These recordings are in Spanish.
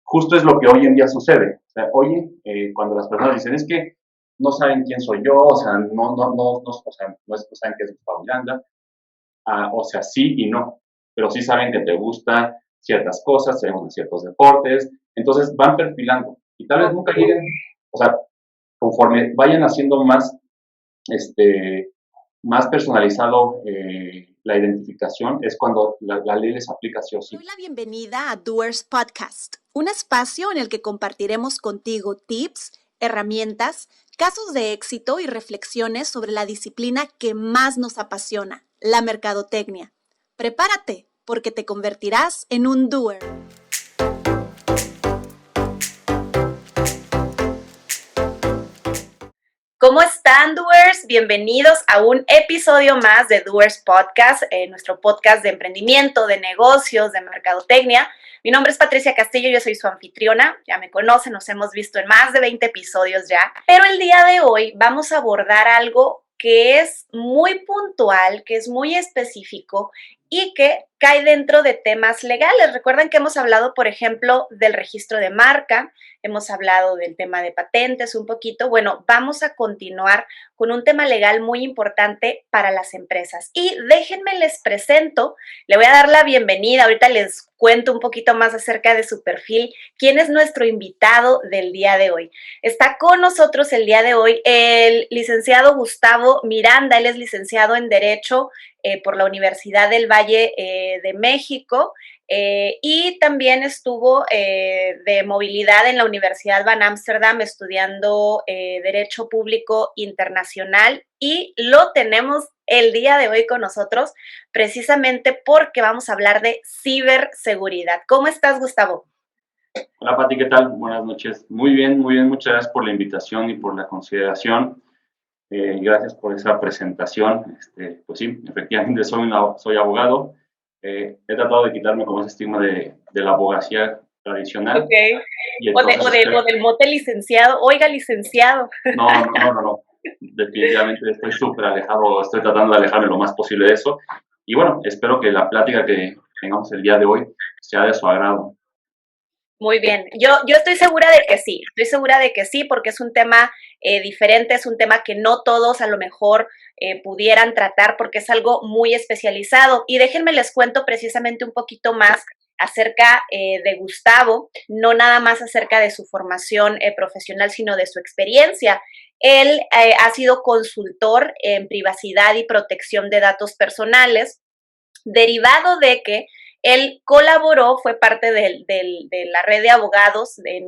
justo es lo que hoy en día sucede. O sea, oye, cuando las personas dicen, es que no saben quién soy yo, o sea, o sea, no saben qué es Gustavo Miranda, o sea, sí y no, pero sí saben que te gustan ciertas cosas, te gustan ciertos deportes, entonces van perfilando y tal vez nunca lleguen, o sea, conforme vayan haciendo más, este, más personalizado la identificación, es cuando la ley les aplica sí o Te sí. doy la bienvenida a Doers Podcast, un espacio en el que compartiremos contigo tips, herramientas, casos de éxito y reflexiones sobre la disciplina que más nos apasiona, la mercadotecnia. Prepárate, porque te convertirás en un doer. ¿Cómo están, Doers? Bienvenidos a un episodio más de Doers Podcast, nuestro podcast de emprendimiento, de negocios, de mercadotecnia. Mi nombre es Patricia Castillo, yo soy su anfitriona, ya me conocen, nos hemos visto en más de 20 episodios ya, pero el día de hoy vamos a abordar algo que es muy puntual, que es muy específico y que cae dentro de temas legales. Recuerden que hemos hablado, por ejemplo, del registro de marca, hemos hablado del tema de patentes un poquito. Bueno, vamos a continuar con un tema legal muy importante para las empresas. Y déjenme les presento, le voy a dar la bienvenida, ahorita les cuento un poquito más acerca de su perfil, quién es nuestro invitado del día de hoy. Está con nosotros el día de hoy el licenciado Gustavo Miranda, él es licenciado en Derecho por la Universidad del Valle de México. Y también estuvo de movilidad en la Universidad Van Amsterdam estudiando Derecho Público Internacional y lo tenemos el día de hoy con nosotros precisamente porque vamos a hablar de ciberseguridad. ¿Cómo estás, Gustavo? Hola Pati, ¿qué tal? Buenas noches. Muy bien, muchas gracias por la invitación y por la consideración. Gracias por esa presentación. Pues sí, efectivamente soy abogado. He tratado de quitarme como ese estigma de la abogacía tradicional. Ok. Y entonces, O del mote licenciado. Oiga, licenciado. no. Definitivamente estoy súper alejado, estoy tratando de alejarme lo más posible de eso. Y bueno, espero que la plática que tengamos el día de hoy sea de su agrado. Muy bien, yo estoy segura de que sí, porque es un tema diferente, es un tema que no todos a lo mejor pudieran tratar porque es algo muy especializado. Y déjenme les cuento precisamente un poquito más acerca de Gustavo, no nada más acerca de su formación profesional, sino de su experiencia. Él ha sido consultor en privacidad y protección de datos personales, derivado de que él colaboró, fue parte de la red de abogados en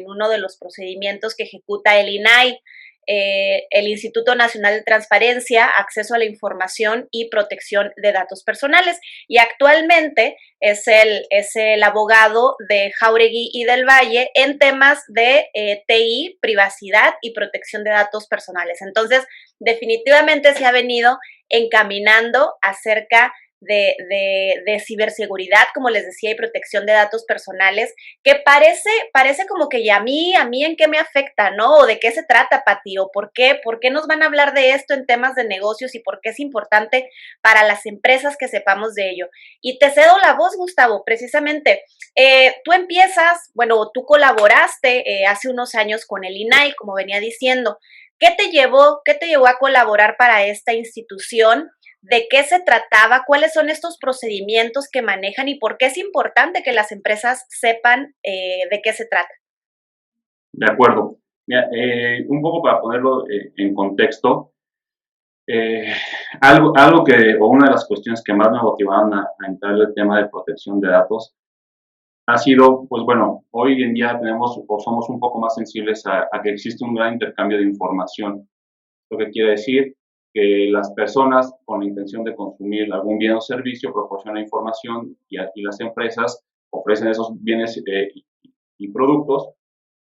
uno de los procedimientos que ejecuta el INAI, el Instituto Nacional de Transparencia, Acceso a la Información y Protección de Datos Personales. Y actualmente es el abogado de Jáuregui y del Valle en temas de TI, privacidad y protección de datos personales. Entonces, definitivamente se ha venido encaminando acerca de ciberseguridad, como les decía, y protección de datos personales, que parece como que ya a mí en qué me afecta, ¿no? O de qué se trata, Pati, o por qué nos van a hablar de esto en temas de negocios y por qué es importante para las empresas que sepamos de ello. Y te cedo la voz, Gustavo, precisamente. Tú colaboraste hace unos años con el INAI, como venía diciendo. Qué te llevó a colaborar para esta institución? ¿De qué se trataba? ¿Cuáles son estos procedimientos que manejan y por qué es importante que las empresas sepan de qué se trata? De acuerdo. Mira, un poco para ponerlo en contexto, eh, o una de las cuestiones que más me motivaron a entrar en el tema de protección de datos ha sido, pues bueno, hoy en día tenemos o somos un poco más sensibles a que existe un gran intercambio de información. Lo que quiere decir que las personas con la intención de consumir algún bien o servicio proporcionan información y las empresas ofrecen esos bienes y productos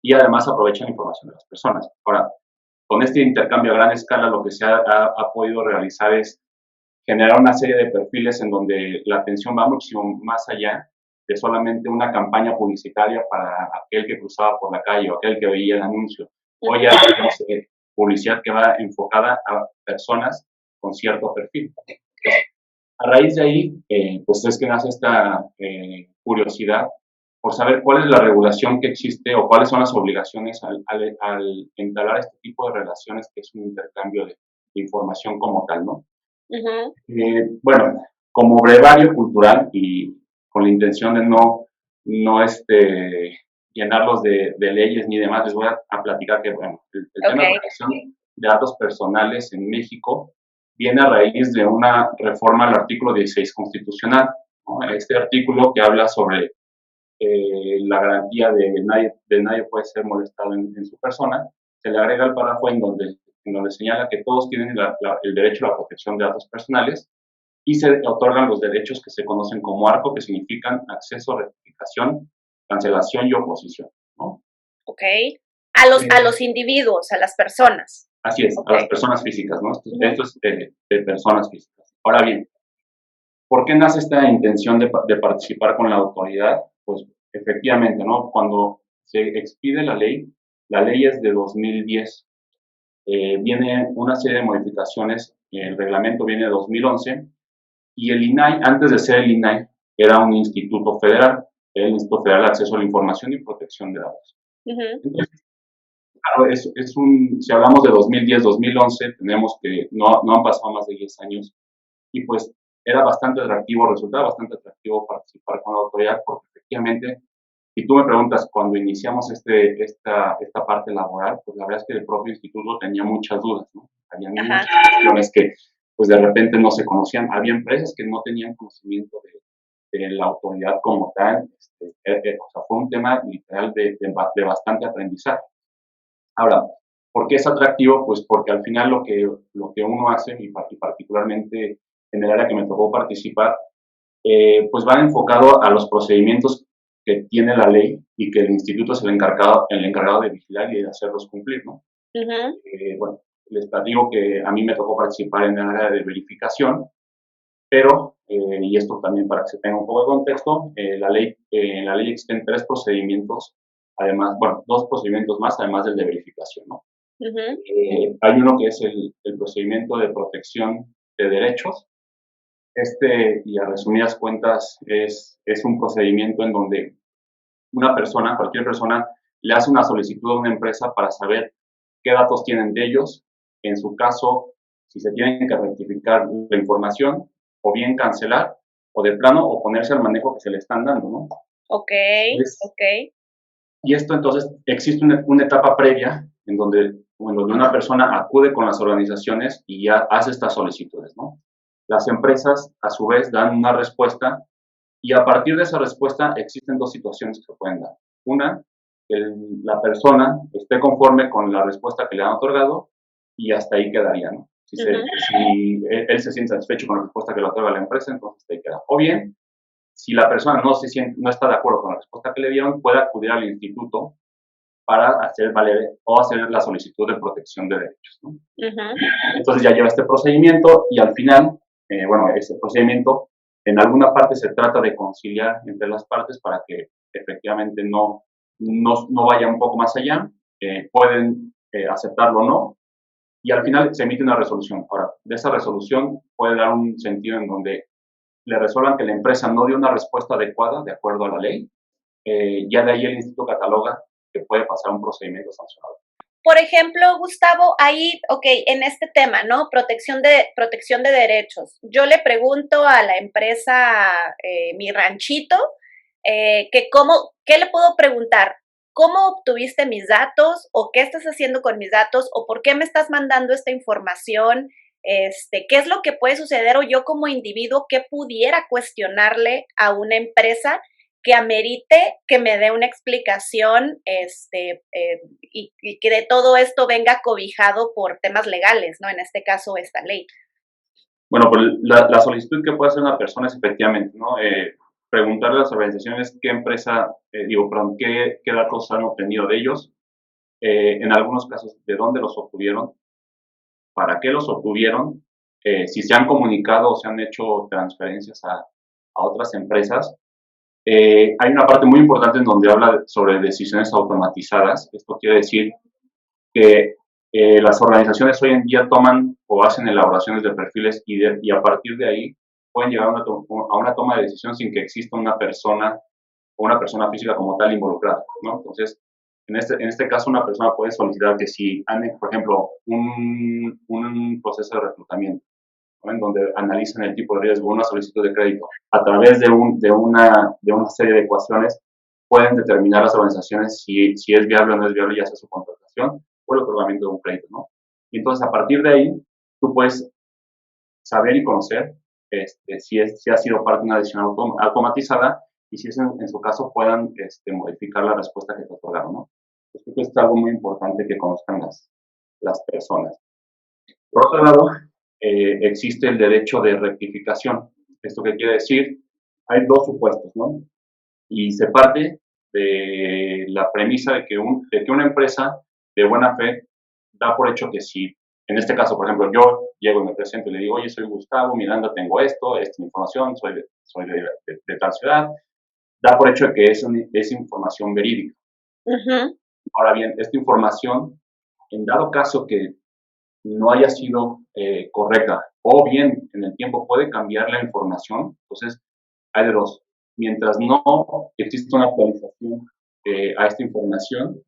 y además aprovechan la información de las personas. Ahora, con este intercambio a gran escala, lo que se ha podido realizar es generar una serie de perfiles en donde la atención va muchísimo más allá de solamente una campaña publicitaria para aquel que cruzaba por la calle o aquel que veía el anuncio. Hoy ya tenemos publicidad que va enfocada a personas con cierto perfil. A raíz de ahí, pues es que nace esta curiosidad por saber cuál es la regulación que existe o cuáles son las obligaciones al entablar este tipo de relaciones, que es un intercambio de información como tal, ¿no? Bueno, como brevario cultural y con la intención de no llenarlos de leyes ni demás, les voy a platicar que, bueno, el tema de protección de datos personales en México viene a raíz de una reforma al artículo 16 constitucional, ¿no? Este artículo que habla sobre la garantía de nadie puede ser molestado en su persona, se le agrega el párrafo en donde señala que todos tienen el derecho a la protección de datos personales y se otorgan los derechos que se conocen como ARCO, que significan acceso, rectificación, cancelación y oposición, ¿no? Ok. A los individuos, a las personas. Así es, a las personas físicas, ¿no? Esto es de personas físicas. Ahora bien, ¿por qué nace esta intención de participar con la autoridad? Pues efectivamente, ¿no? Cuando se expide la ley es de 2010, viene una serie de modificaciones, el reglamento viene de 2011, y el INAI, antes de ser el INAI, era un instituto federal, el Instituto Federal de Acceso a la Información y Protección de Datos. Entonces, claro, si hablamos de 2010, 2011, tenemos que no han pasado más de 10 años, y pues era bastante atractivo, resultaba bastante atractivo participar con la autoridad, porque efectivamente, si tú me preguntas, cuando iniciamos esta parte laboral, pues la verdad es que el propio instituto tenía muchas dudas, ¿no? Había muchas cuestiones que pues de repente no se conocían. Había empresas que no tenían conocimiento de la autoridad como tal. O sea, fue un tema literal de bastante aprendizaje. Ahora, ¿por qué es atractivo? Pues porque al final lo que uno hace, y particularmente en el área que me tocó participar, pues va enfocado a los procedimientos que tiene la ley y que el instituto es el encargado de vigilar y de hacerlos cumplir, ¿no? Bueno, les platico que a mí me tocó participar en el área de verificación, pero, y esto también para que se tenga un poco de contexto, la ley existen 3 procedimientos, además, bueno, 2 procedimientos más, además del de verificación, ¿no? Hay uno que es el procedimiento de protección de derechos. Y a resumidas cuentas, es un procedimiento en donde cualquier persona, le hace una solicitud a una empresa para saber qué datos tienen de ellos, en su caso, si se tienen que rectificar la información, o bien cancelar, o de plano oponerse al manejo que se le están dando, ¿no? Y esto entonces, existe una etapa previa en donde una persona acude con las organizaciones y ya hace estas solicitudes, ¿no? Las empresas, a su vez, dan una respuesta y a partir de esa respuesta existen 2 situaciones que se pueden dar. Una, que la persona esté conforme con la respuesta que le han otorgado y hasta ahí quedaría, ¿no? Si él se siente satisfecho con la respuesta que le otorga la empresa, entonces ahí queda. O bien, si la persona no está de acuerdo con la respuesta que le dieron, puede acudir al instituto para hacer la solicitud de protección de derechos, ¿no? Entonces ya lleva este procedimiento y al final, ese procedimiento en alguna parte se trata de conciliar entre las partes para que efectivamente no vaya un poco más allá, pueden aceptarlo o no, y al final se emite una resolución. Ahora, de esa resolución puede dar un sentido en donde le resuelvan que la empresa no dio una respuesta adecuada de acuerdo a la ley, ya de ahí el instituto cataloga que puede pasar un procedimiento sancionador. Por ejemplo, Gustavo, ahí, en este tema, ¿no? Protección de derechos. Yo le pregunto a la empresa Mi Ranchito, ¿qué le puedo preguntar? ¿Cómo obtuviste mis datos? ¿O qué estás haciendo con mis datos? ¿O por qué me estás mandando esta información? ¿Qué es lo que puede suceder? O yo como individuo, ¿qué pudiera cuestionarle a una empresa que amerite que me dé una explicación y que de todo esto venga cobijado por temas legales, ¿no? En este caso, esta ley. Bueno, pues la solicitud que puede hacer una persona es efectivamente, ¿no? Preguntarle a las organizaciones qué qué datos han obtenido de ellos, en algunos casos, de dónde los obtuvieron, para qué los obtuvieron, si se han comunicado o se han hecho transferencias a otras empresas. Hay una parte muy importante en donde habla sobre decisiones automatizadas. Esto quiere decir que las organizaciones hoy en día toman o hacen elaboraciones de perfiles y a partir de ahí pueden llegar a una toma de decisión sin que exista una persona o una persona física como tal involucrada, ¿no? Entonces, en este caso, una persona puede solicitar que si, por ejemplo, un proceso de reclutamiento, ¿no? En donde analizan el tipo de riesgo, una solicitud de crédito, a través de una serie de ecuaciones, pueden determinar las organizaciones si es viable o no es viable, ya sea su contratación o el otorgamiento de un crédito, ¿no? Y entonces, a partir de ahí, tú puedes saber y conocer si ha sido parte de una decisión automatizada y si es en su caso puedan modificar la respuesta que te otorgaron, ¿no? Pues creo que es algo muy importante que conozcan las personas. Por otro lado, existe el derecho de rectificación. ¿Esto qué quiere decir? Hay dos supuestos, ¿no? Y se parte de la premisa de que una empresa de buena fe da por hecho que si, en este caso, por ejemplo, yo llego y me presento y le digo, oye, soy Gustavo Miranda, tengo esto, esta información, soy de tal ciudad, da por hecho de que es información verídica. Ujú. Ahora bien, esta información, en dado caso que no haya sido correcta o bien en el tiempo puede cambiar la información, entonces hay de dos. Mientras no existe una actualización a esta información,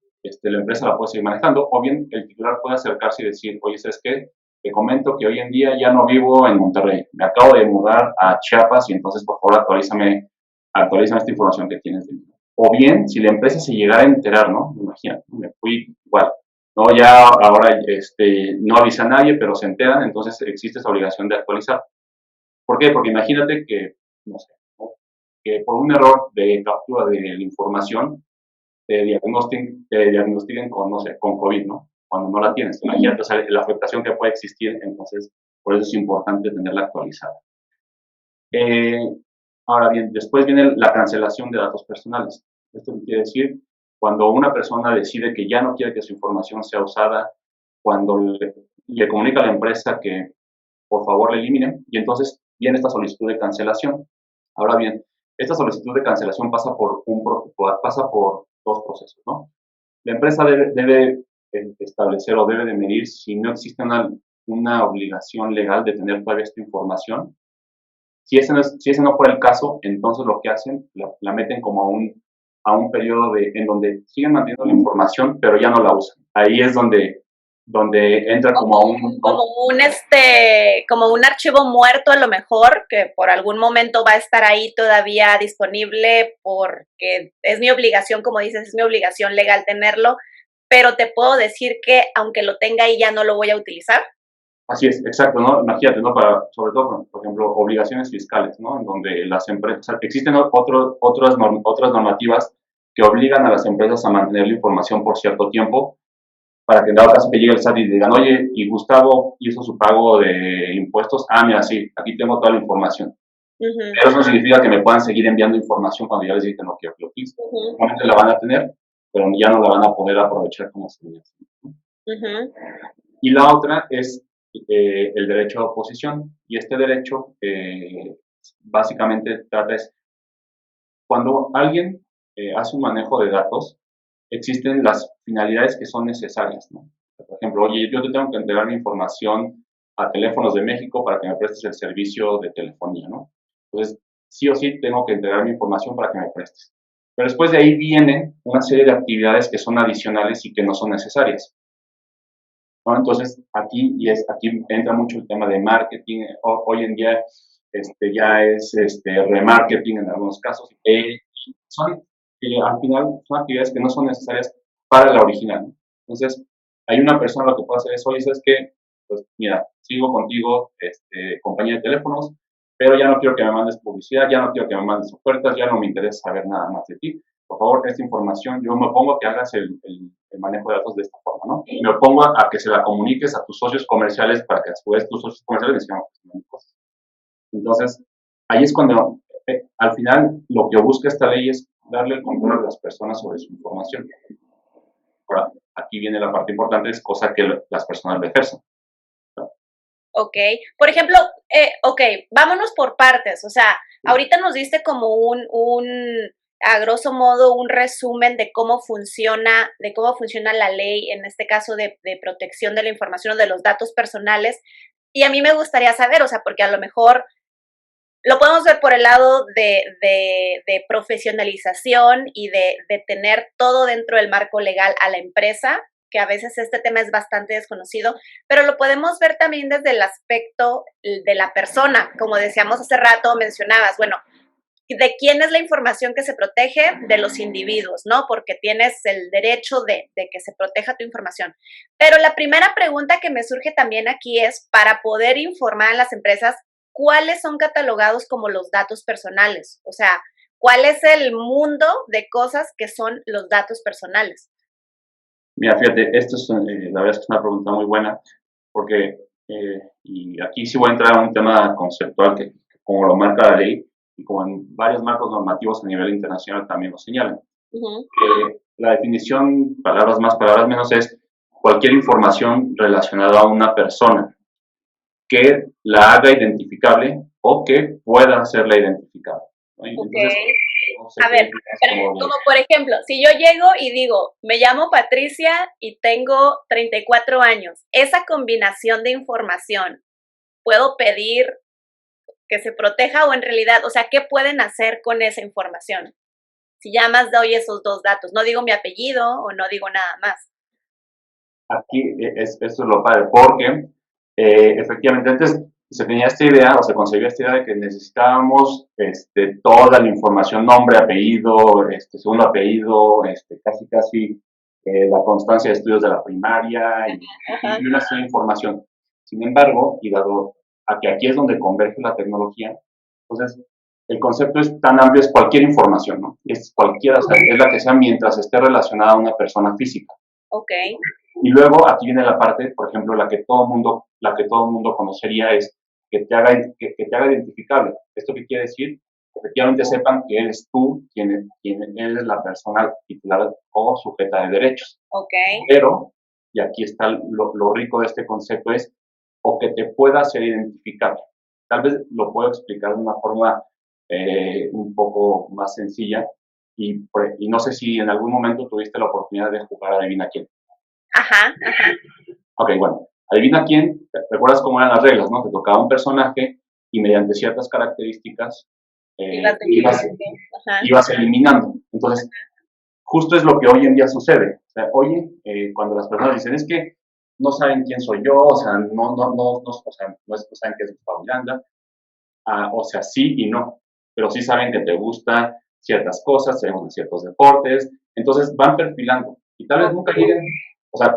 la empresa la puede seguir manejando o bien el titular puede acercarse y decir, oye, ¿sabes qué? Te comento que hoy en día ya no vivo en Monterrey, me acabo de mudar a Chiapas y entonces por favor actualízame esta información que tienes de mí. O bien, si la empresa se llegara a enterar, ¿no? Imagínate, me fui igual, no, ya ahora no avisa a nadie, pero se enteran, entonces existe esa obligación de actualizar. ¿Por qué? Porque imagínate que, no sé, ¿no? Que por un error de captura de la información te diagnostiquen con, no sé, con COVID, ¿no? Cuando no la tienes. Imagínate, o sea, la afectación que puede existir, entonces por eso es importante tenerla actualizada. Eh, Ahora bien, después viene la cancelación de datos personales. Esto quiere decir cuando una persona decide que ya no quiere que su información sea usada, cuando le comunica a la empresa que por favor la eliminen, y entonces viene esta solicitud de cancelación. Ahora bien, esta solicitud de cancelación pasa por dos procesos, ¿no? La empresa debe establecer o debe de medir si no existe una obligación legal de tener todavía esta información. Si ese no fuera el caso, entonces lo que hacen, la meten como a un periodo en donde siguen manteniendo la información, pero ya no la usan. Ahí es donde entra como a un... Como un archivo muerto a lo mejor, que por algún momento va a estar ahí todavía disponible porque es mi obligación, como dices, es mi obligación legal tenerlo, pero te puedo decir que aunque lo tenga ahí ya no lo voy a utilizar. Así es, exacto, ¿no? Imagínate, ¿no? Sobre todo, por ejemplo, obligaciones fiscales, ¿no? En donde las empresas, o sea, existen otras normativas que obligan a las empresas a mantener la información por cierto tiempo para que en dado caso que llegue el SAT y digan, oye, y Gustavo hizo su pago de impuestos, mira, sí, aquí tengo toda la información. Uh-huh. Pero eso no significa que me puedan seguir enviando información cuando ya les dije que no quiero que lo utilice. Uh-huh. Normalmente la van a tener, pero ya no la van a poder aprovechar como se debe hacer, ¿no? Uh-huh. Y la otra es el derecho de oposición. Y este derecho básicamente trata es cuando alguien hace un manejo de datos, existen las finalidades que son necesarias, ¿no? Por ejemplo, oye, yo te tengo que entregar mi información a Teléfonos de México para que me prestes el servicio de telefonía, ¿no? Entonces, sí o sí tengo que entregar mi información para que me prestes. Pero después de ahí vienen una serie de actividades que son adicionales y que no son necesarias, ¿no? Entonces, aquí entra mucho el tema de marketing. Hoy en día ya es remarketing en algunos casos. Son, al final, son actividades que no son necesarias para la original, ¿no? Entonces, hay una persona lo que puede hacer es, oye, ¿sabes qué? Pues mira, sigo contigo, compañía de teléfonos, pero ya no quiero que me mandes publicidad, ya no quiero que me mandes ofertas, ya no me interesa saber nada más de ti. Por favor, esta información, yo me opongo a que hagas el manejo de datos de esta forma, ¿no? Me opongo a que se la comuniques a tus socios comerciales para que a su vez tus socios comerciales les sigan ofreciendo cosas. Entonces, ahí es cuando, al final, lo que busca esta ley es darle el control a las personas sobre su información. Ahora, aquí viene la parte importante, es cosa que las personas lo ejercen. Ok, por ejemplo, ok, vámonos por partes, o sea, ahorita nos diste como a grosso modo, un resumen de cómo funciona la ley, en este caso de protección de la información o de los datos personales, y a mí me gustaría saber, o sea, porque a lo mejor lo podemos ver por el lado de profesionalización y de tener todo dentro del marco legal a la empresa, que a veces este tema es bastante desconocido, pero lo podemos ver también desde el aspecto de la persona, como decíamos hace rato, mencionabas, bueno, ¿de quién es la información que se protege? De los individuos, ¿no? Porque tienes el derecho de que se proteja tu información. Pero la primera pregunta que me surge también aquí es, para poder informar a las empresas, ¿cuáles son catalogados como los datos personales? O sea, ¿cuál es el mundo de cosas que son los datos personales? Mira, fíjate, esto es, la verdad es que es una pregunta muy buena, porque, y aquí sí voy a entrar a un tema conceptual que como lo marca la ley, y como en varios marcos normativos a nivel internacional también lo señalan. La definición, palabras más, palabras menos, es cualquier información relacionada a una persona que la haga identificable o que pueda hacerla identificable, ¿no? Entonces, no sé A ver, como por ejemplo, si yo llego y digo, me llamo Patricia y tengo 34 años, esa combinación de información, ¿puedo pedir que se proteja o en realidad, o sea, qué pueden hacer con esa información? Si ya más doy esos dos datos, no digo mi apellido o no digo nada más. aquí esto es lo padre, porque efectivamente antes se tenía esta idea o se concebía esta idea de que necesitábamos toda la información, nombre, apellido, segundo apellido, casi la constancia de estudios de la primaria y una serie de información. Sin embargo, y dado a que aquí es donde converge la tecnología, entonces el concepto es tan amplio, es cualquier información, ¿no? Es cualquiera, o sea, es la que sea mientras esté relacionada a una persona física. Ok. Y luego aquí viene la parte, por ejemplo, la que todo mundo conocería es que te haga identificable. ¿Esto qué quiere decir? Efectivamente sepan que eres tú quien eres la persona titular o sujeta de derechos. Ok. Pero, y aquí está lo rico de este concepto, es o que te pueda ser identificable. Tal vez lo puedo explicar de una forma un poco más sencilla y no sé si en algún momento tuviste la oportunidad de jugar a Adivina quién. Ajá, ajá. Ok, bueno, adivina quién, ¿recuerdas cómo eran las reglas, no? Te tocaba un personaje y mediante ciertas características ibas eliminando. Entonces, justo es lo que hoy en día sucede. O sea, oye, cuando las personas dicen, es que no saben quién soy yo, o sea, o sea, no saben qué es Gustavo Miranda, o sea, sí y no, pero sí saben que te gustan ciertas cosas, según ciertos deportes, entonces van perfilando y tal vez nunca lleguen, o sea,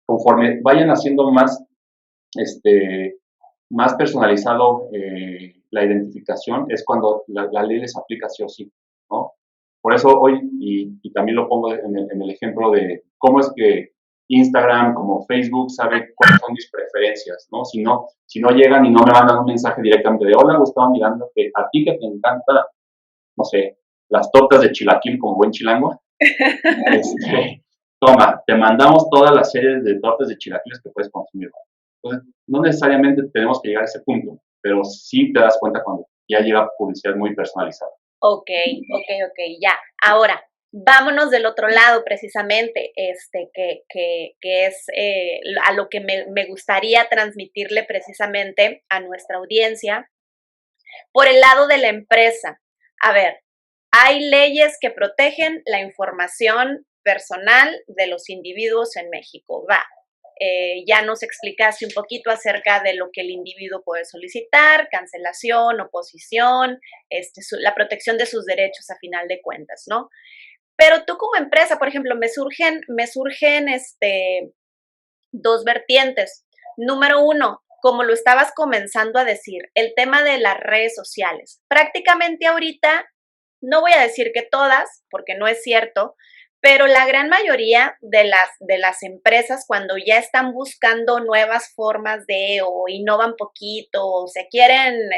conforme vayan haciendo más personalizado la identificación, es cuando la ley les aplica sí o sí, ¿no? Por eso hoy, y también lo pongo en el ejemplo de cómo es que Instagram, como Facebook, sabe cuáles son mis preferencias, ¿no? Si no llegan y no me mandan un mensaje directamente de, hola, Gustavo Miranda, que a ti que te encanta, no sé, las tortas de chilaquil como buen chilango, toma, te mandamos todas las series de tortas de chilaquiles que puedes consumir. Entonces, no necesariamente tenemos que llegar a ese punto, pero sí te das cuenta cuando ya llega publicidad muy personalizada. Ok, ya. Ahora, vámonos del otro lado precisamente, que es a lo que me gustaría transmitirle precisamente a nuestra audiencia, por el lado de la empresa. A ver, hay leyes que protegen la información personal de los individuos en México. Ya nos explicaste un poquito acerca de lo que el individuo puede solicitar, cancelación, oposición, la protección de sus derechos a final de cuentas, ¿no? Pero tú como empresa, por ejemplo, me surgen dos vertientes. Número uno, como lo estabas comenzando a decir, el tema de las redes sociales. Prácticamente ahorita, no voy a decir que todas, porque no es cierto, pero la gran mayoría de las empresas, cuando ya están buscando nuevas formas o innovan poquito, o se quieren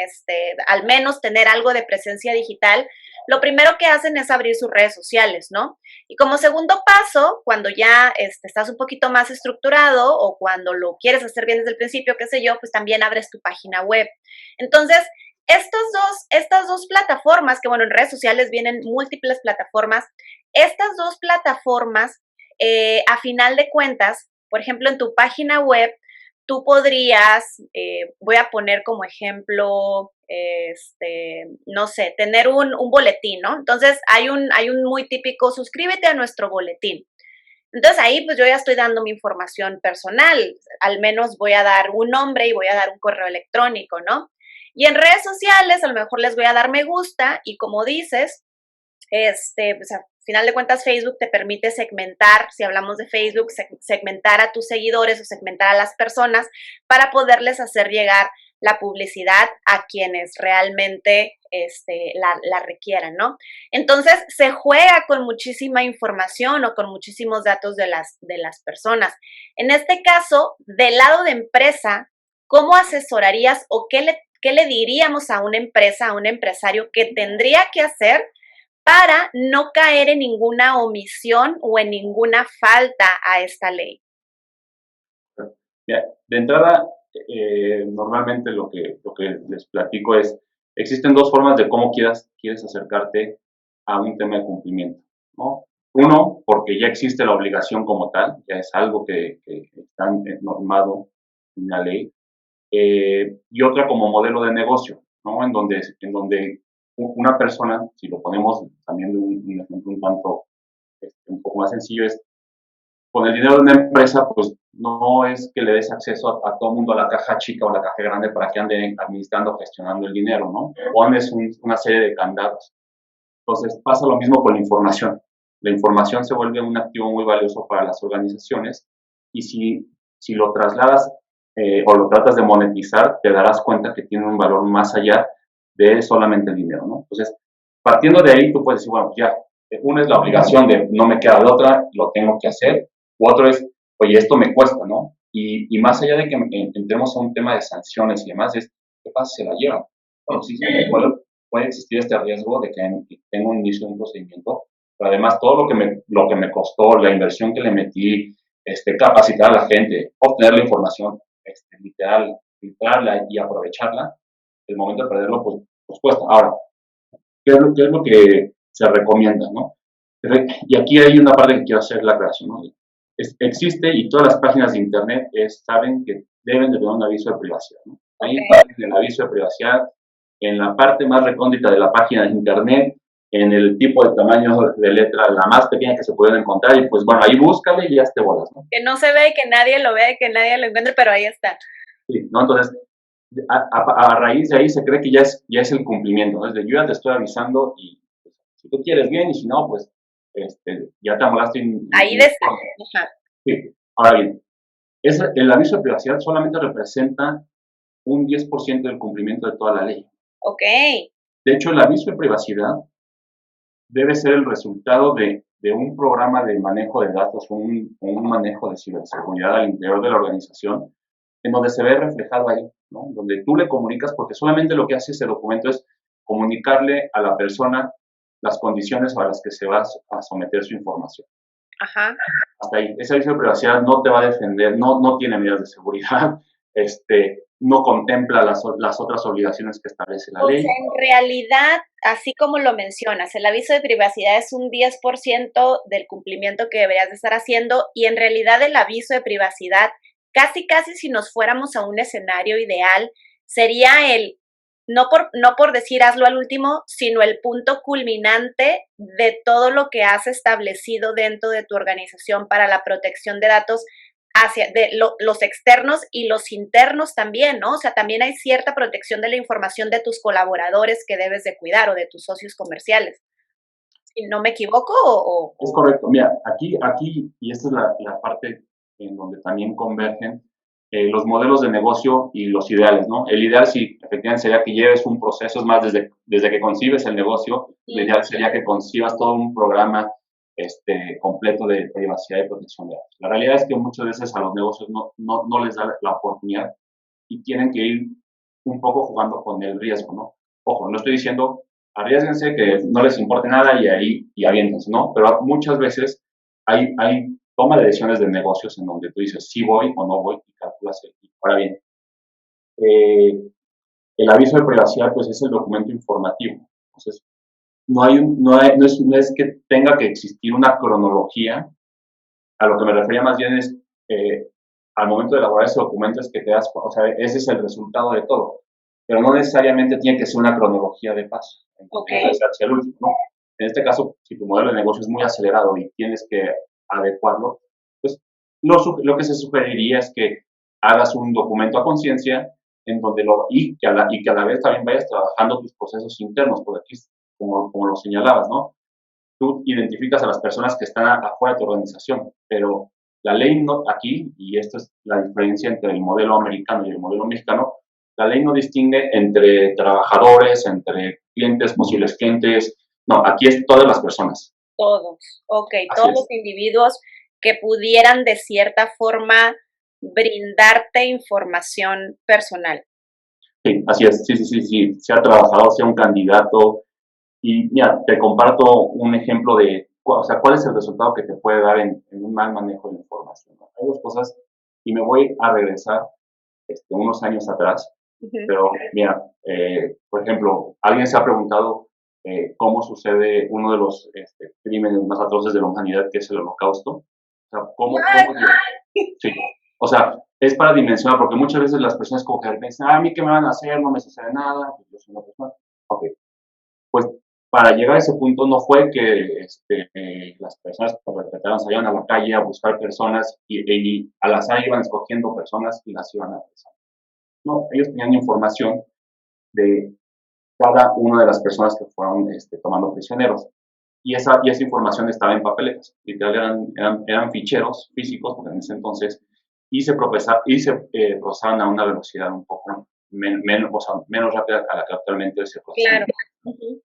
al menos tener algo de presencia digital, lo primero que hacen es abrir sus redes sociales, ¿no? Y como segundo paso, cuando ya estás un poquito más estructurado o cuando lo quieres hacer bien desde el principio, qué sé yo, pues también abres tu página web. Entonces, estas dos plataformas, que bueno, en redes sociales vienen múltiples plataformas, estas dos plataformas, a final de cuentas, por ejemplo, en tu página web, tú podrías, voy a poner como ejemplo, no sé, tener un boletín, ¿no? Entonces, hay un muy típico, suscríbete a nuestro boletín. Entonces ahí pues yo ya estoy dando mi información personal, al menos voy a dar un nombre y voy a dar un correo electrónico, ¿no? Y en redes sociales a lo mejor les voy a dar me gusta y como dices, pues a final de cuentas Facebook te permite segmentar, si hablamos de Facebook, segmentar a tus seguidores o segmentar a las personas para poderles hacer llegar la publicidad a quienes realmente la requieran, ¿no? Entonces se juega con muchísima información o con muchísimos datos de las personas. En este caso, del lado de empresa, ¿cómo asesorarías o qué le diríamos a una empresa, a un empresario que tendría que hacer para no caer en ninguna omisión o en ninguna falta a esta ley? Ya, de entrada, normalmente lo que les platico es, existen dos formas de cómo quieres acercarte a un tema de cumplimiento, ¿no? Uno, porque ya existe la obligación como tal, ya es algo que está normado en la ley, y otra como modelo de negocio, ¿no? En donde una persona, si lo ponemos también de un ejemplo un tanto, un poco más sencillo, es con el dinero de una empresa, pues no es que le des acceso a todo el mundo a la caja chica o a la caja grande para que ande administrando, gestionando el dinero, ¿no? Pones una serie de candados. Entonces pasa lo mismo con la información. La información se vuelve un activo muy valioso para las organizaciones y si lo trasladas o lo tratas de monetizar, te darás cuenta que tiene un valor más allá de solamente el dinero, ¿no? Entonces, partiendo de ahí, tú puedes decir, bueno, ya, una es la obligación de no me queda de otra, lo tengo que hacer, u otro es, oye, esto me cuesta, ¿no? Y más allá de que entremos a un tema de sanciones y demás, es, ¿qué pasa si se la llevan? Bueno, sí, puede existir este riesgo de que tenga un inicio de un procedimiento, pero además todo lo que me costó, la inversión que le metí, capacitar a la gente, obtener la información, literal, filtrarla y aprovecharla, el momento de perderlo, pues cuesta. Ahora, qué es lo que se recomienda, ¿no? Y aquí hay una parte que quiero hacer la aclaración, ¿no? Existe y todas las páginas de Internet saben que deben de tener un aviso de privacidad, ¿no? Ahí en el aviso de privacidad, en la parte más recóndita de la página de Internet, en el tipo de tamaño de letra, la más pequeña que se pueden encontrar, y pues bueno, ahí búscale y ya te bolas, ¿no? Que no se ve y que nadie lo vea y que nadie lo encuentre, pero ahí está. Sí, ¿no? Entonces, a raíz de ahí se cree que ya es el cumplimiento, ¿no? Es de yo ya te estoy avisando y pues, si tú quieres bien y si no, pues ya te amolaste. Ahí está. Sí. Ahora bien, el aviso de privacidad solamente representa un 10% del cumplimiento de toda la ley. Ok. De hecho, el aviso de privacidad debe ser el resultado de un programa de manejo de datos, un manejo de ciberseguridad al interior de la organización, en donde se ve reflejado ahí, ¿no? Donde tú le comunicas, porque solamente lo que hace ese documento es comunicarle a la persona las condiciones a las que se va a someter su información. Ajá. Hasta ahí. Ese aviso de privacidad no te va a defender, no tiene medidas de seguridad, no contempla las otras obligaciones que establece la ley. O sea, en realidad, así como lo mencionas, el aviso de privacidad es un 10% del cumplimiento que deberías de estar haciendo y en realidad el aviso de privacidad, casi si nos fuéramos a un escenario ideal, sería no por decir hazlo al último, sino el punto culminante de todo lo que has establecido dentro de tu organización para la protección de datos hacia los externos y los internos también, ¿no? O sea, también hay cierta protección de la información de tus colaboradores que debes de cuidar o de tus socios comerciales. Si no me equivoco Es correcto. Mira, aquí y esta es la parte en donde también convergen los modelos de negocio y los ideales, ¿no? El ideal sí, efectivamente, sería que lleves un proceso, es más, desde que concibes el negocio, el ideal sería que concibas todo un programa completo de privacidad y protección de datos. La realidad es que muchas veces a los negocios no les da la oportunidad y tienen que ir un poco jugando con el riesgo, ¿no? Ojo, no estoy diciendo arriesguense que no les importe nada y aviéntense, ¿no? Pero muchas veces hay toma de decisiones de negocios en donde tú dices sí voy o no voy y calculas el. Ahora bien, eh, el aviso de privacidad pues es el documento informativo. Entonces, no es que tenga que existir una cronología. A lo que me refería más bien es al momento de elaborar ese documento es que te das, o sea, ese es el resultado de todo. Pero no necesariamente tiene que ser una cronología de pasos, Okay. hacia el último, ¿no? En este caso, si tu modelo de negocio es muy acelerado y tienes que adecuarlo, pues lo que se sugeriría es que hagas un documento a conciencia en donde y que a la vez también vayas trabajando tus procesos internos, porque aquí, como lo señalabas, ¿no? Tú identificas a las personas que están afuera de tu organización, pero la ley no, aquí, y esta es la diferencia entre el modelo americano y el modelo mexicano, la ley no distingue entre trabajadores, entre clientes, posibles clientes, no, aquí es todas las personas. Todos, ok, Así todos es. los individuos que pudieran de cierta forma brindarte información personal. Sí, así es, sí, sea trabajador, sea un candidato. Y mira, te comparto un ejemplo de, o sea, cuál es el resultado que te puede dar en un mal manejo de información, ¿no? Hay dos cosas, y me voy a regresar unos años atrás, Ujú. pero mira, por ejemplo, alguien se ha preguntado cómo sucede uno de los crímenes más atroces de la humanidad, que es el Holocausto. O sea, cómo llegó? Sí, o sea, es para dimensionar, porque muchas veces las personas como que piensan, a mí qué me van a hacer, no me sucede nada, pues yo soy una persona. Ok, pues para llegar a ese punto no fue que las personas que perpetraron salían a la calle a buscar personas y al azar iban escogiendo personas y las iban a apresar. No, ellos tenían información de cada una de las personas que fueron tomando prisioneros. Y esa información estaba en papeletas, literal eran ficheros físicos, porque en ese entonces, y se procesaban a una velocidad un poco o sea, menos rápida a la que actualmente se procesan. Claro. Ujú.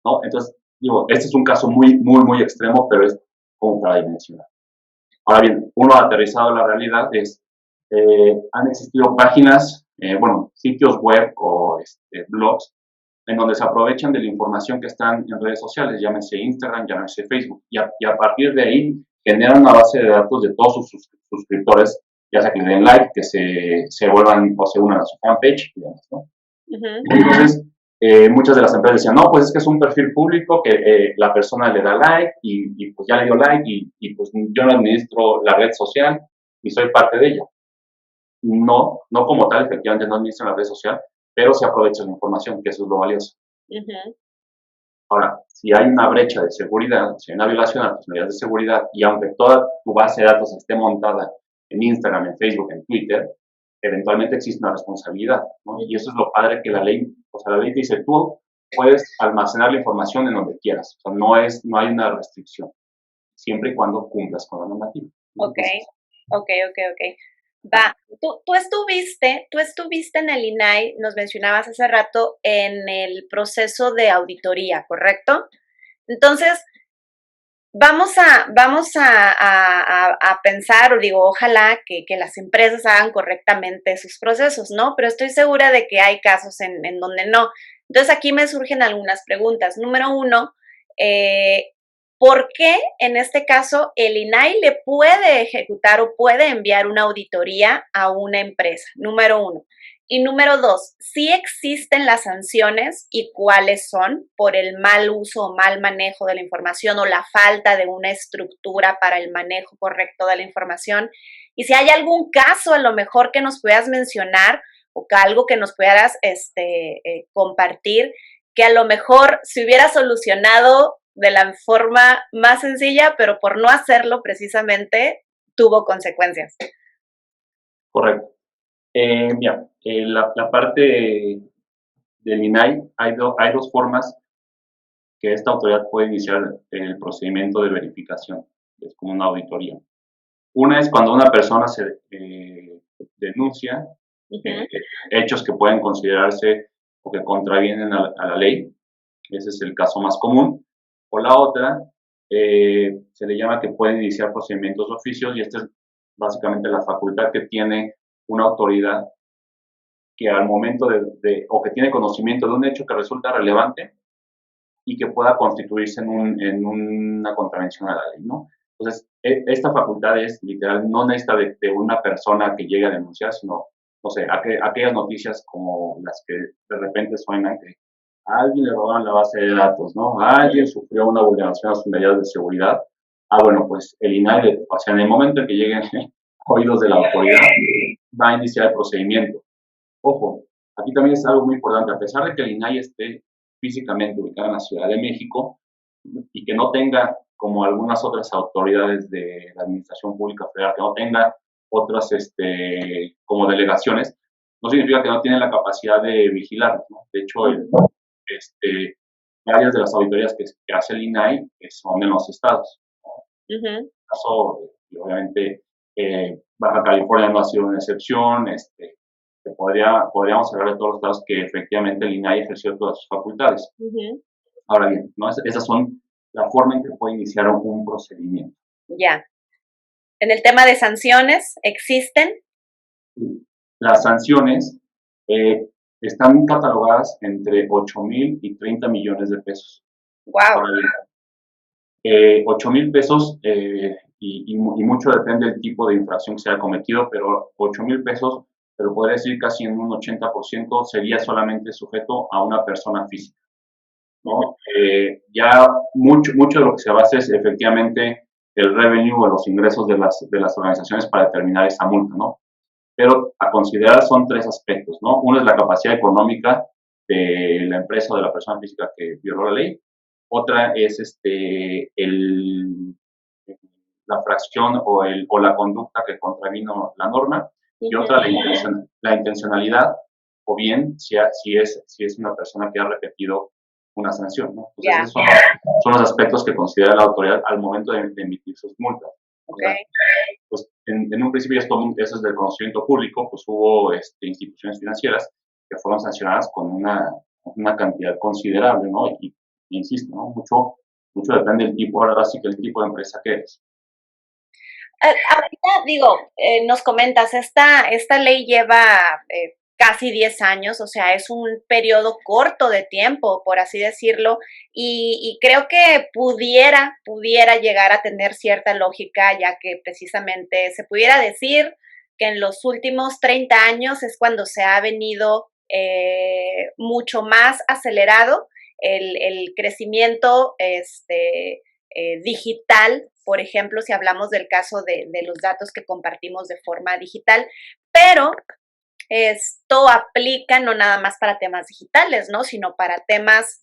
¿No? Entonces, digo, este es un caso muy, muy, muy extremo, pero es como para dimensionar. Ahora bien, uno aterrizado a la realidad han existido páginas, bueno, sitios web o blogs, en donde se aprovechan de la información que están en redes sociales, llámese Instagram, llámese Facebook, y a partir de ahí generan una base de datos de todos sus suscriptores, ya sea que le den like, que se vuelvan o se unan a su fanpage y demás, ¿no? Ujú. Entonces, muchas de las empresas decían, no, pues es que es un perfil público que la persona le da like y pues ya le dio like y pues yo no administro la red social y soy parte de ella. No como tal, efectivamente no administro la red social, pero se aprovecha la información, que eso es lo valioso. Ujú. Ahora, si hay una brecha de seguridad, si hay una violación a tus medidas de seguridad y aunque toda tu base de datos esté montada en Instagram, en Facebook, en Twitter, eventualmente existe una responsabilidad, ¿no? Y eso es lo padre que la ley, o sea, la ley dice, tú puedes almacenar la información en donde quieras, o sea, no hay una restricción, siempre y cuando cumplas con la normativa, ¿no? Ok, Entonces, ok, ok, ok. Va, tú estuviste en el INAI, nos mencionabas hace rato, en el proceso de auditoría, ¿correcto? Entonces, vamos a pensar, o digo, ojalá que las empresas hagan correctamente sus procesos, ¿no? Pero estoy segura de que hay casos en donde no. Entonces, aquí me surgen algunas preguntas. Número uno, eh, ¿por qué en este caso el INAI le puede ejecutar o puede enviar una auditoría a una empresa? Número uno. Y número dos, ¿sí existen las sanciones y cuáles son por el mal uso o mal manejo de la información o la falta de una estructura para el manejo correcto de la información? Y si hay algún caso a lo mejor que nos puedas mencionar o que algo que nos puedas compartir, que a lo mejor se hubiera solucionado de la forma más sencilla, pero por no hacerlo precisamente tuvo consecuencias. correcto. Mira, la parte del INAI, hay dos formas que esta autoridad puede iniciar el procedimiento de verificación, que es como una auditoría. Una es cuando una persona se denuncia Uh-huh. hechos que pueden considerarse o que contravienen a la ley. Ese es el caso más común. O la otra, se le llama que pueden iniciar procedimientos de oficios y esta es básicamente la facultad que tiene una autoridad que al momento o que tiene conocimiento de un hecho que resulta relevante y que pueda constituirse en una contravención a la ley, ¿no? Entonces, esta facultad es literal, no necesita de una persona que llegue a denunciar, sino, no sé, aquellas noticias como las que de repente suenan que a alguien le robaron la base de datos, ¿no? A alguien sufrió una vulneración a sus medidas de seguridad. Ah, bueno, pues el INAI, o sea, en el momento en que lleguen oídos de la autoridad, va a iniciar el procedimiento. Ojo, aquí también es algo muy importante, a pesar de que el INAI esté físicamente ubicado en la Ciudad de México y que no tenga, como algunas otras autoridades de la Administración Pública Federal, que no tenga otras como delegaciones, no significa que no tienen la capacidad de vigilar, ¿no? De hecho, varias de las auditorías que hace el INAI son en los estados, ¿no? En el caso, y obviamente, Baja California no ha sido una excepción, que podríamos hablar de todos los estados que efectivamente el INAI ejerció todas sus facultades. Ahora bien, ¿no? Esas son la forma en que puede iniciar un procedimiento. Ya. En el tema de sanciones, ¿existen? Las sanciones están catalogadas entre 8,000 y 30 millones de pesos. Wow. 8,000 pesos y mucho depende del tipo de infracción que se haya cometido, pero 8,000 pesos, pero podría decir casi en un 80% sería solamente sujeto a una persona física, ¿no? Ya mucho de lo que se basa es efectivamente el revenue o los ingresos de las organizaciones para determinar esa multa, ¿no? Pero a considerar son tres aspectos, ¿no? Uno es la capacidad económica de la empresa o de la persona física que violó la ley. Otra es la fracción o la conducta que contravino la norma. Y otra, la intencionalidad, o bien si es una persona que ha repetido una sanción, ¿no? Entonces, esos son los aspectos que considera la autoridad al momento de emitir sus multas. Okay. Pues en un principio, eso es del conocimiento público, pues hubo instituciones financieras que fueron sancionadas con una cantidad considerable, ¿no? Y insisto, ¿no? Mucho depende del tipo, ahora sí que el tipo de empresa que eres. Ahorita, digo, nos comentas, esta ley lleva casi 10 años, o sea, es un periodo corto de tiempo, por así decirlo, y creo que pudiera llegar a tener cierta lógica, ya que precisamente se pudiera decir que en los últimos 30 años es cuando se ha venido mucho más acelerado el crecimiento digital, por ejemplo, si hablamos del caso de los datos que compartimos de forma digital, pero esto aplica no nada más para temas digitales, ¿no? Sino para temas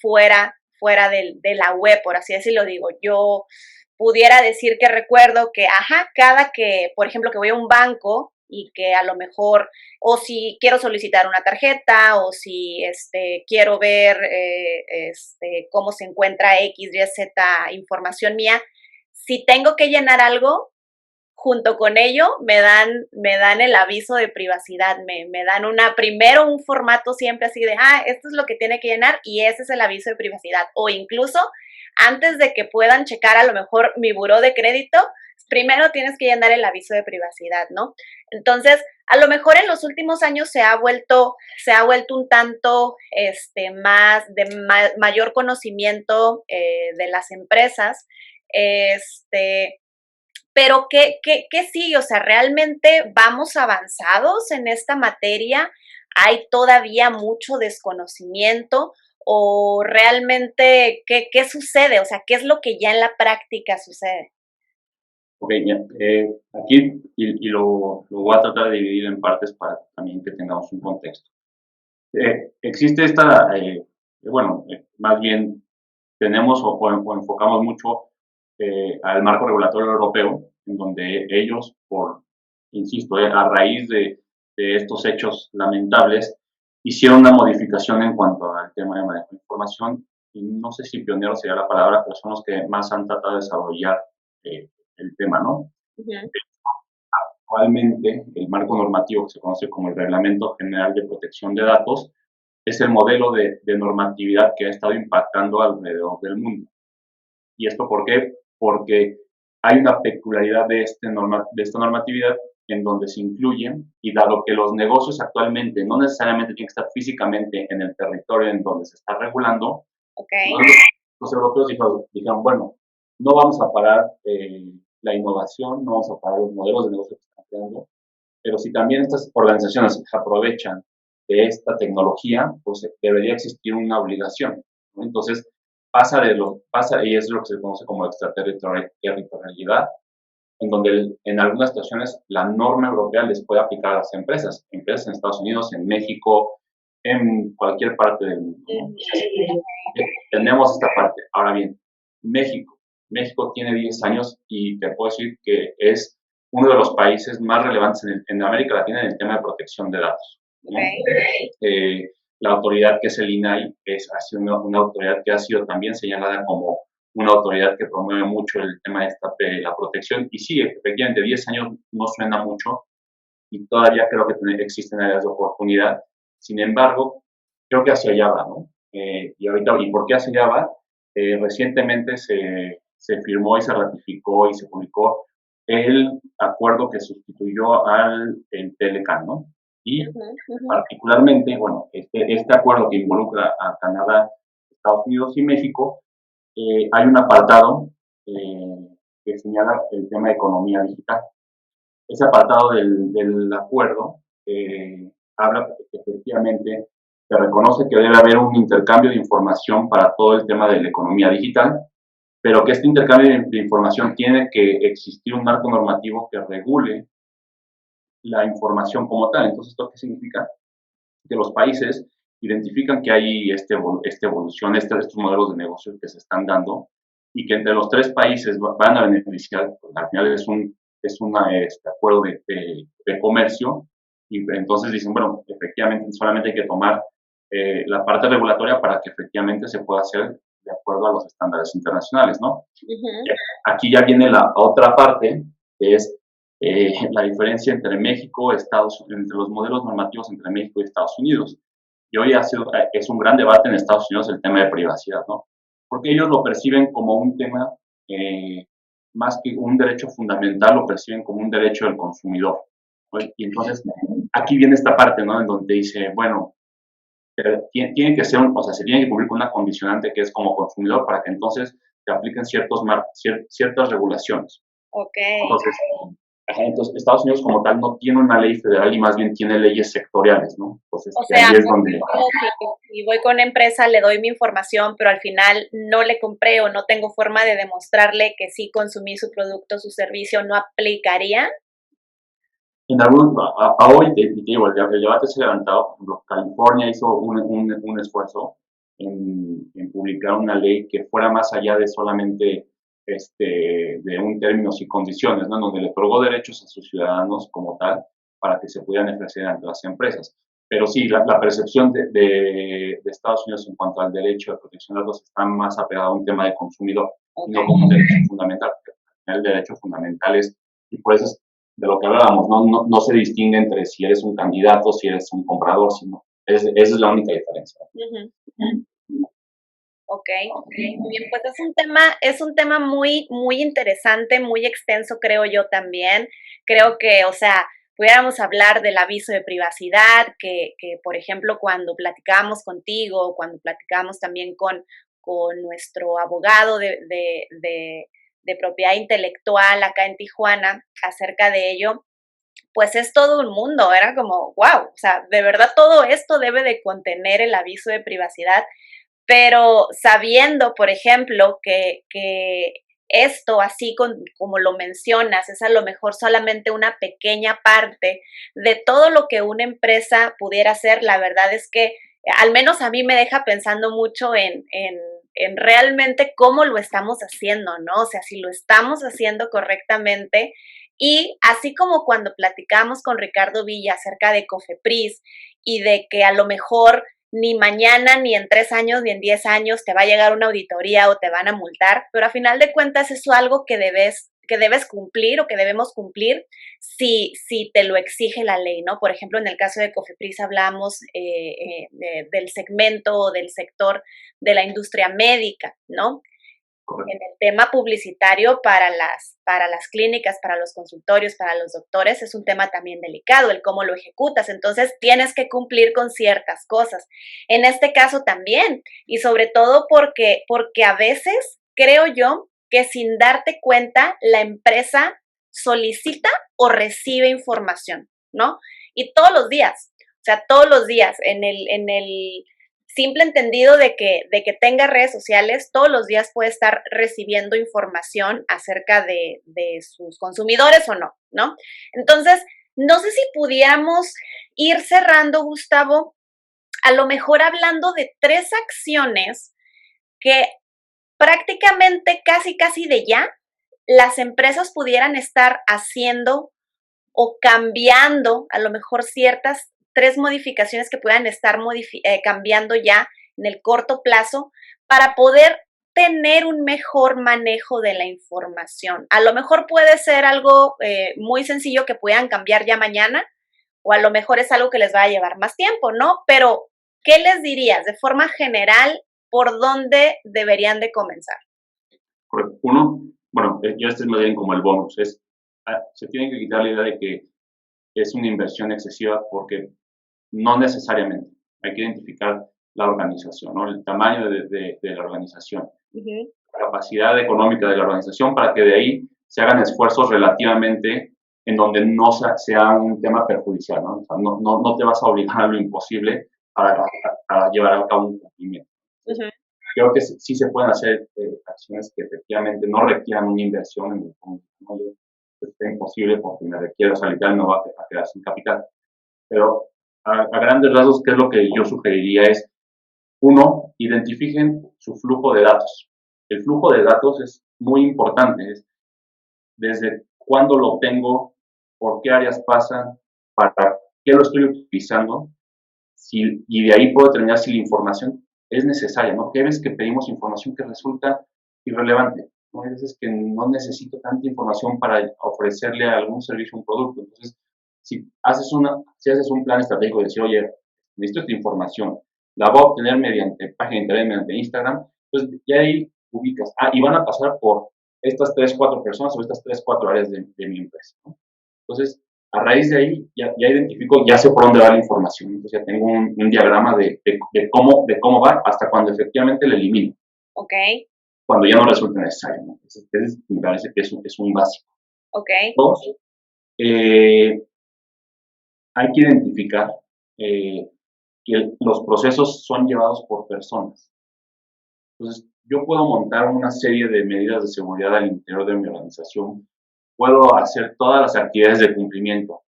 fuera de la web, por así decirlo. Digo, yo pudiera decir que recuerdo que, cada que, por ejemplo, que voy a un banco y que a lo mejor, o si quiero solicitar una tarjeta, o si quiero ver cómo se encuentra X, Y, Z información mía, si tengo que llenar algo, junto con ello me dan el aviso de privacidad, me dan primero un formato siempre así de, esto es lo que tiene que llenar y ese es el aviso de privacidad. O incluso antes de que puedan checar a lo mejor mi buró de crédito, primero tienes que llenar el aviso de privacidad, ¿no? Entonces, a lo mejor en los últimos años se ha vuelto un tanto mayor conocimiento de las empresas, pero ¿qué sigue? O sea, ¿realmente vamos avanzados en esta materia? ¿Hay todavía mucho desconocimiento? ¿O realmente qué sucede? O sea, ¿qué es lo que ya en la práctica sucede? Ok, aquí lo voy a tratar de dividir en partes para también que tengamos un contexto. Existe más bien tenemos o enfocamos mucho al marco regulatorio europeo, en donde ellos, insisto, a raíz de estos hechos lamentables, hicieron una modificación en cuanto al tema de manejo de información, y no sé si pionero sería la palabra, pero son los que más han tratado de desarrollar el tema, ¿no? Actualmente, el marco normativo que se conoce como el Reglamento General de Protección de Datos es el modelo de normatividad que ha estado impactando alrededor del mundo. ¿Y esto por qué? Porque hay una peculiaridad de esta normatividad en donde se incluyen, y dado que los negocios actualmente no necesariamente tienen que estar físicamente en el territorio en donde se está regulando, los europeos dijeron, bueno, no vamos a parar la innovación, no vamos a parar los modelos de negocio que están creando, pero si también estas organizaciones se aprovechan de esta tecnología, pues debería existir una obligación, ¿no? Entonces, pasa y es lo que se conoce como extraterritorialidad, en donde en algunas situaciones la norma europea les puede aplicar a las empresas en Estados Unidos, en México, en cualquier parte del mundo, ¿no? Tenemos esta parte. Ahora bien, México. México tiene 10 años y te puedo decir que es uno de los países más relevantes en América Latina en el tema de protección de datos, ¿no? La autoridad que es el INAI ha sido una autoridad que ha sido también señalada como una autoridad que promueve mucho el tema de la protección. Y sí, efectivamente, 10 años no suena mucho y todavía creo que existen áreas de oportunidad. Sin embargo, creo que hacia allá va, ¿no? Y ahorita, ¿y por qué hacia allá va? Recientemente se firmó y se ratificó y se publicó el acuerdo que sustituyó al Telecan, ¿no? Y particularmente, bueno, este acuerdo que involucra a Canadá, Estados Unidos y México, hay un apartado que señala el tema de economía digital. Ese apartado del acuerdo habla efectivamente, que reconoce que debe haber un intercambio de información para todo el tema de la economía digital, pero que este intercambio de información tiene que existir un marco normativo que regule la información como tal. Entonces, ¿esto qué significa? Que los países identifican que hay esta evolución, estos modelos de negocio que se están dando y que entre los tres países van a beneficiar, pues, al final es un acuerdo de comercio y entonces dicen, bueno, efectivamente solamente hay que tomar la parte regulatoria para que efectivamente se pueda hacer de acuerdo a los estándares internacionales, ¿no? Aquí ya viene la otra parte, que es la diferencia entre México, entre los modelos normativos entre México y Estados Unidos. Y hoy es un gran debate en Estados Unidos el tema de privacidad, ¿no? Porque ellos lo perciben como un tema, más que un derecho fundamental, lo perciben como un derecho del consumidor, ¿no? Y entonces, aquí viene esta parte, ¿no? En donde dice, bueno, tiene que ser, o sea, se tiene que cumplir con una condicionante que es como consumidor para que entonces se apliquen ciertas regulaciones. Ok. Entonces, Estados Unidos como tal no tiene una ley federal y más bien tiene leyes sectoriales, ¿no? Entonces, o sea, ahí es donde... si voy con una empresa, le doy mi información, pero al final no le compré o no tengo forma de demostrarle que sí consumí su producto, su servicio, ¿no aplicaría? En algún, a hoy, te digo, el debate se ha levantado, por ejemplo, California hizo un esfuerzo en publicar una ley que fuera más allá de solamente de un términos y condiciones, ¿no? En donde le otorgó derechos a sus ciudadanos como tal para que se pudieran ejercer ante las empresas. Pero sí, la percepción de Estados Unidos en cuanto al derecho de protección de datos está más apegada a un tema de consumidor, y no como un derecho fundamental. El derecho fundamental es, y por eso es de lo que hablábamos, no se distingue entre si eres un candidato, si eres un comprador, sino esa es la única diferencia. Ok, bien, pues es un tema muy, muy interesante, muy extenso, creo yo también. Creo que, o sea, pudiéramos hablar del aviso de privacidad, por ejemplo, cuando platicábamos contigo, cuando platicábamos también con nuestro abogado de propiedad intelectual acá en Tijuana acerca de ello, pues es todo un mundo, era como, wow, o sea, de verdad todo esto debe de contener el aviso de privacidad, pero sabiendo, por ejemplo, que esto, así como lo mencionas, es a lo mejor solamente una pequeña parte de todo lo que una empresa pudiera hacer, la verdad es que al menos a mí me deja pensando mucho en realmente cómo lo estamos haciendo, ¿no? O sea, si lo estamos haciendo correctamente. Y así como cuando platicamos con Ricardo Villa acerca de Cofepris y de que a lo mejor ni mañana, ni en 3 años, ni en 10 años te va a llegar una auditoría o te van a multar, pero a final de cuentas eso es algo que debes cumplir o que debemos cumplir si te lo exige la ley, ¿no? Por ejemplo, en el caso de Cofepris hablamos del segmento o del sector de la industria médica, ¿no? En el tema publicitario para las clínicas, para los consultorios, para los doctores, es un tema también delicado, el cómo lo ejecutas. Entonces, tienes que cumplir con ciertas cosas. En este caso también, y sobre todo porque a veces creo yo que sin darte cuenta, la empresa solicita o recibe información, ¿no? Y todos los días, o sea, todos los días, simple entendido de que tenga redes sociales, todos los días puede estar recibiendo información acerca de sus consumidores o no, ¿no? Entonces, no sé si pudiéramos ir cerrando, Gustavo, a lo mejor hablando de 3 acciones que prácticamente casi de ya las empresas pudieran estar haciendo o cambiando a lo mejor ciertas 3 modificaciones que puedan estar cambiando ya en el corto plazo para poder tener un mejor manejo de la información. A lo mejor puede ser algo muy sencillo que puedan cambiar ya mañana, o a lo mejor es algo que les va a llevar más tiempo, ¿no? Pero, ¿qué les dirías de forma general por dónde deberían de comenzar? Correcto. Uno, bueno, ya este es más bien como el bonus, se tiene que quitar la idea de que es una inversión excesiva porque no necesariamente. Hay que identificar la organización, ¿no? El tamaño de la organización, la capacidad económica de la organización para que de ahí se hagan esfuerzos relativamente en donde no sea un tema perjudicial, ¿no? O sea, no te vas a obligar a lo imposible para llevar a cabo un cumplimiento. Creo que sí se pueden hacer acciones que efectivamente no requieran una inversión en el fondo. ¿No? Es imposible porque me requiere, o sea, literalmente me va a quedar sin capital. Pero a grandes rasgos, ¿qué es lo que yo sugeriría? Es, uno, identifiquen su flujo de datos. El flujo de datos es muy importante. Es desde cuándo lo obtengo, por qué áreas pasan, para qué lo estoy utilizando, y de ahí puedo determinar si la información es necesaria, ¿no? Porque hay veces que pedimos información que resulta irrelevante, ¿no? Hay veces que no necesito tanta información para ofrecerle algún servicio o un producto. Entonces, si haces un plan estratégico de decir, oye, necesito esta información, la voy a obtener mediante página de internet, mediante Instagram, pues ya ahí ubicas, y van a pasar por estas 3, 4 personas o estas 3, 4 áreas de mi empresa, ¿no? Entonces, a raíz de ahí, ya identifico, ya sé por dónde va la información. Entonces, ya tengo un diagrama de cómo va hasta cuando efectivamente la elimino. Ok. Cuando ya no resulta necesario, ¿no? Entonces, me parece que es un básico. Ok. Dos, hay que identificar que los procesos son llevados por personas. Entonces, yo puedo montar una serie de medidas de seguridad al interior de mi organización, puedo hacer todas las actividades de cumplimiento,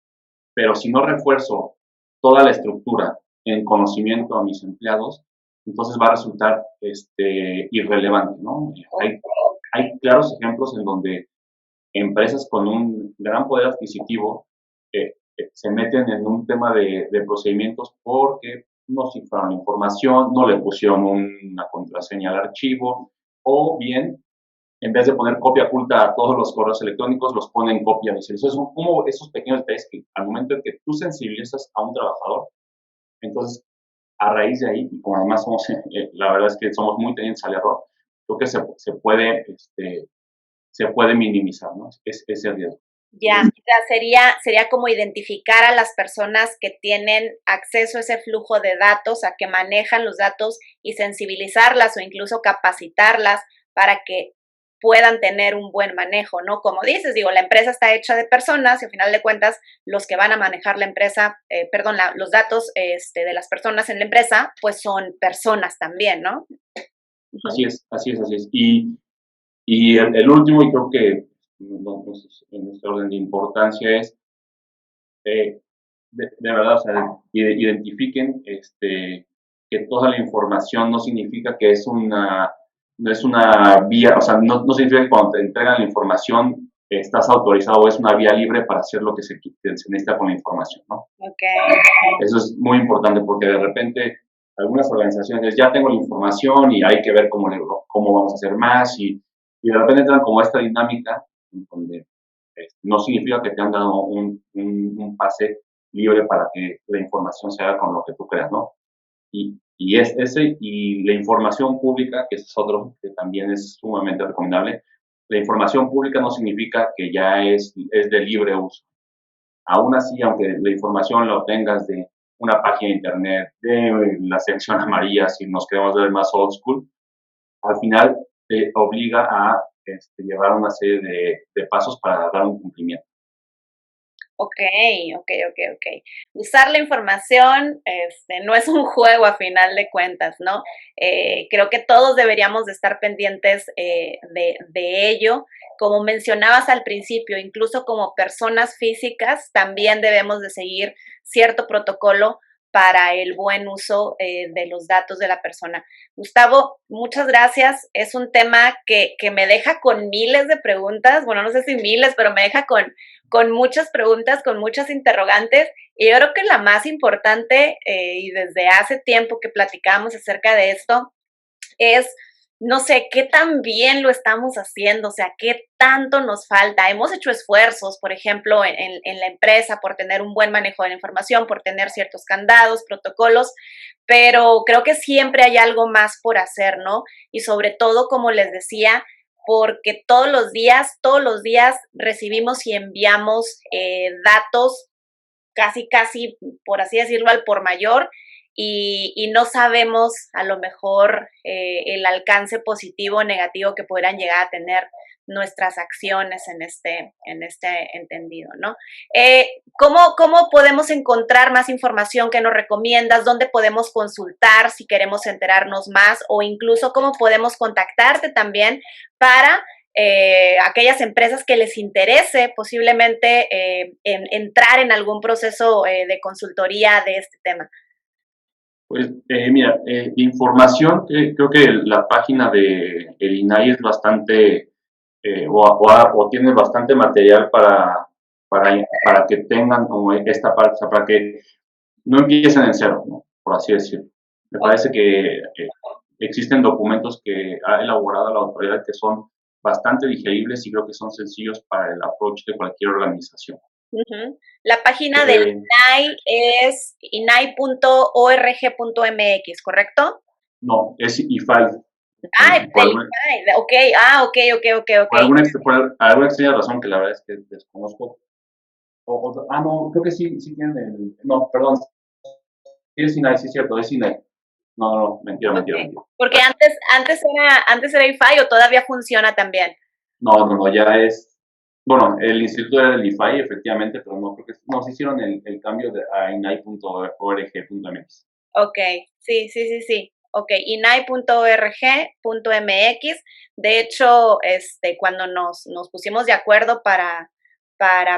pero si no refuerzo toda la estructura en conocimiento a mis empleados, entonces va a resultar irrelevante, ¿no? Hay claros ejemplos en donde empresas con un gran poder adquisitivo se meten en un tema de procedimientos porque no cifraron la información, no le pusieron una contraseña al archivo, o bien, en vez de poner copia oculta a todos los correos electrónicos, los ponen copia visible. Eso son como esos pequeños detalles que al momento en que tú sensibilizas a un trabajador, entonces, a raíz de ahí, y como además somos, la verdad es que somos muy tenientes al error, creo que se puede minimizar, ¿no? Ese riesgo. Ya, sería como identificar a las personas que tienen acceso a ese flujo de datos, a que manejan los datos y sensibilizarlas o incluso capacitarlas para que puedan tener un buen manejo, ¿no? Como dices, digo, la empresa está hecha de personas y al final de cuentas los que van a manejar la empresa, los datos de las personas en la empresa, pues son personas también, ¿no? Así es. Y el último, y creo que en este orden de importancia es, de verdad, o sea, identifiquen que toda la información no significa que no es una vía, o sea, no significa que cuando te entregan la información estás autorizado o es una vía libre para hacer lo que se necesita con la información, ¿no? Okay. Eso es muy importante porque de repente algunas organizaciones ya tengo la información y hay que ver cómo vamos a hacer más y de repente entran como esta dinámica donde no significa que te han dado un pase libre para que la información se haga con lo que tú creas, ¿no? Y la información pública, que es otro que también es sumamente recomendable, la información pública no significa que ya es de libre uso. Aún así, aunque la información la obtengas de una página de internet, de la sección amarilla, si nos queremos ver más old school, al final te obliga a llevar una serie de pasos para dar un cumplimiento. Ok, ok. Usar la información no es un juego a final de cuentas, ¿no? Creo que todos deberíamos de estar pendientes de ello. Como mencionabas al principio, incluso como personas físicas, también debemos de seguir cierto protocolo para el buen uso de los datos de la persona. Gustavo, muchas gracias. Es un tema que me deja con miles de preguntas, bueno, no sé si miles, pero me deja con muchas preguntas, con muchas interrogantes. Y yo creo que la más importante, y desde hace tiempo que platicamos acerca de esto, es, no sé, qué tan bien lo estamos haciendo, o sea, qué tanto nos falta. Hemos hecho esfuerzos, por ejemplo, en la empresa por tener un buen manejo de la información, por tener ciertos candados, protocolos, pero creo que siempre hay algo más por hacer, ¿no? Y sobre todo, como les decía, porque todos los días recibimos y enviamos datos casi, por así decirlo, al por mayor y no sabemos a lo mejor el alcance positivo o negativo que podrán llegar a tener nuestras acciones en este entendido, ¿no? ¿Cómo podemos encontrar más información que nos recomiendas? ¿Dónde podemos consultar si queremos enterarnos más? O incluso cómo podemos contactarte también para aquellas empresas que les interese posiblemente entrar en algún proceso de consultoría de este tema. Pues mira, información, creo que la página de el INAI es bastante, o tiene bastante material para que tengan como esta parte, o sea, para que no empiecen en cero, ¿no? Por así decirlo. Me parece que existen documentos que ha elaborado la autoridad que son bastante digeribles y creo que son sencillos para el approach de cualquier organización. Uh-huh. La página del INAI es inai.org.mx, ¿correcto? No, es IFAI. Ah, del INAI, ok, ok. Por alguna extraña razón que la verdad es que desconozco. No, creo que sí tienen el. No, perdón. Sí es INAI, sí es cierto, es INAI. No, mentira. Porque antes era IFAI o todavía funciona también. No, ya es. Bueno, el instituto era el IFAI, efectivamente, pero no creo que. No, se hicieron el cambio a inai.org.mx. Ok, sí. Ok, inai.org.mx. De hecho, cuando nos pusimos de acuerdo para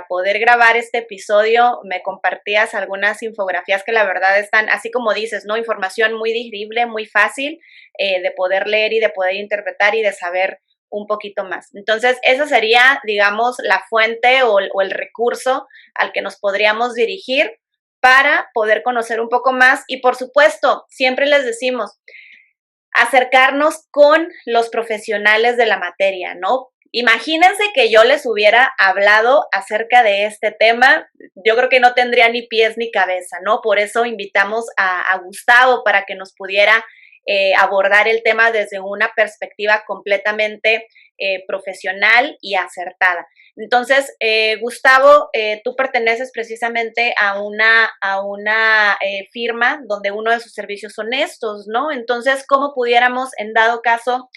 poder grabar este episodio, me compartías algunas infografías que la verdad están, así como dices, ¿no? Información muy digerible, muy fácil de poder leer y de poder interpretar y de saber un poquito más. Entonces, esa sería, digamos, la fuente o el recurso al que nos podríamos dirigir para poder conocer un poco más y, por supuesto, siempre les decimos, acercarnos con los profesionales de la materia, ¿no? Imagínense que yo les hubiera hablado acerca de este tema, yo creo que no tendría ni pies ni cabeza, ¿no? Por eso invitamos a Gustavo para que nos pudiera abordar el tema desde una perspectiva completamente profesional y acertada. Entonces, Gustavo, tú perteneces precisamente a una firma donde uno de sus servicios son estos, ¿no? Entonces, ¿cómo pudiéramos, en dado caso,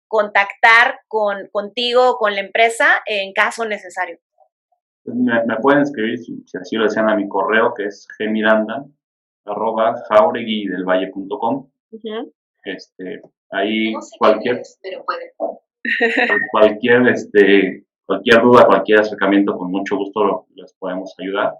contactar contigo o con la empresa en caso necesario? Me pueden escribir, si así lo desean, a mi correo, que es gmiranda@jaureguidelvalle.com. Uh-huh. Ahí cualquier duda, cualquier acercamiento, con mucho gusto les podemos ayudar.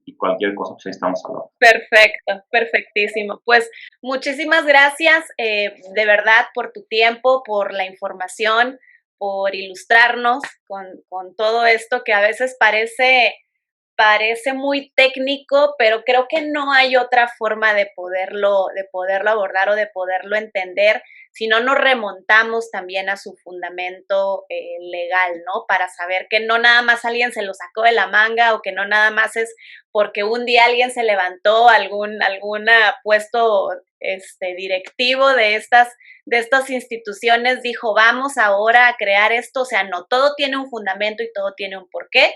Y cualquier cosa, pues ahí estamos hablando. Perfecto, perfectísimo. Pues muchísimas gracias de verdad por tu tiempo, por la información, por ilustrarnos con todo esto que a veces parece muy técnico, pero creo que no hay otra forma de poderlo abordar o de poderlo entender si no nos remontamos también a su fundamento legal, ¿no? Para saber que no nada más alguien se lo sacó de la manga o que no nada más es porque un día alguien se levantó algún puesto directivo de estas instituciones, dijo, vamos ahora a crear esto, o sea, no, todo tiene un fundamento y todo tiene un porqué.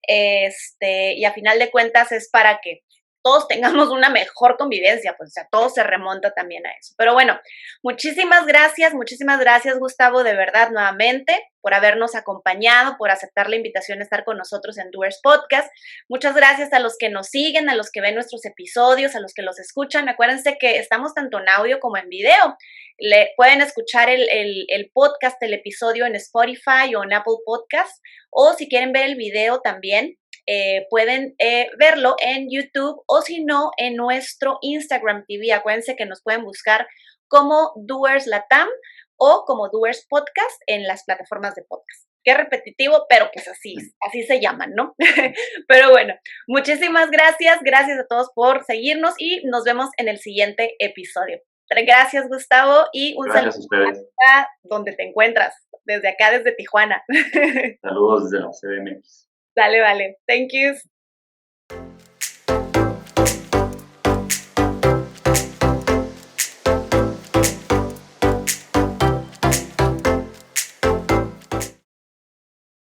Y a final de cuentas es para que todos tengamos una mejor convivencia, pues o sea, todo se remonta también a eso. Pero bueno, muchísimas gracias, Gustavo, de verdad, nuevamente, por habernos acompañado, por aceptar la invitación a estar con nosotros en Doers Podcast. Muchas gracias a los que nos siguen, a los que ven nuestros episodios, a los que los escuchan. Acuérdense que estamos tanto en audio como en video. Pueden escuchar el podcast, el episodio en Spotify o en Apple Podcasts, o si quieren ver el video también, pueden verlo en YouTube o si no en nuestro Instagram TV. Acuérdense que nos pueden buscar como Doers Latam o como Doers Podcast en las plataformas de podcast. Qué repetitivo, pero pues así se llaman, ¿no? Pero bueno, muchísimas gracias a todos por seguirnos y nos vemos en el siguiente episodio. Gracias, Gustavo, y un saludo a donde te encuentras, desde acá, desde Tijuana. Saludos desde la CDMX. Dale, vale. Thank you.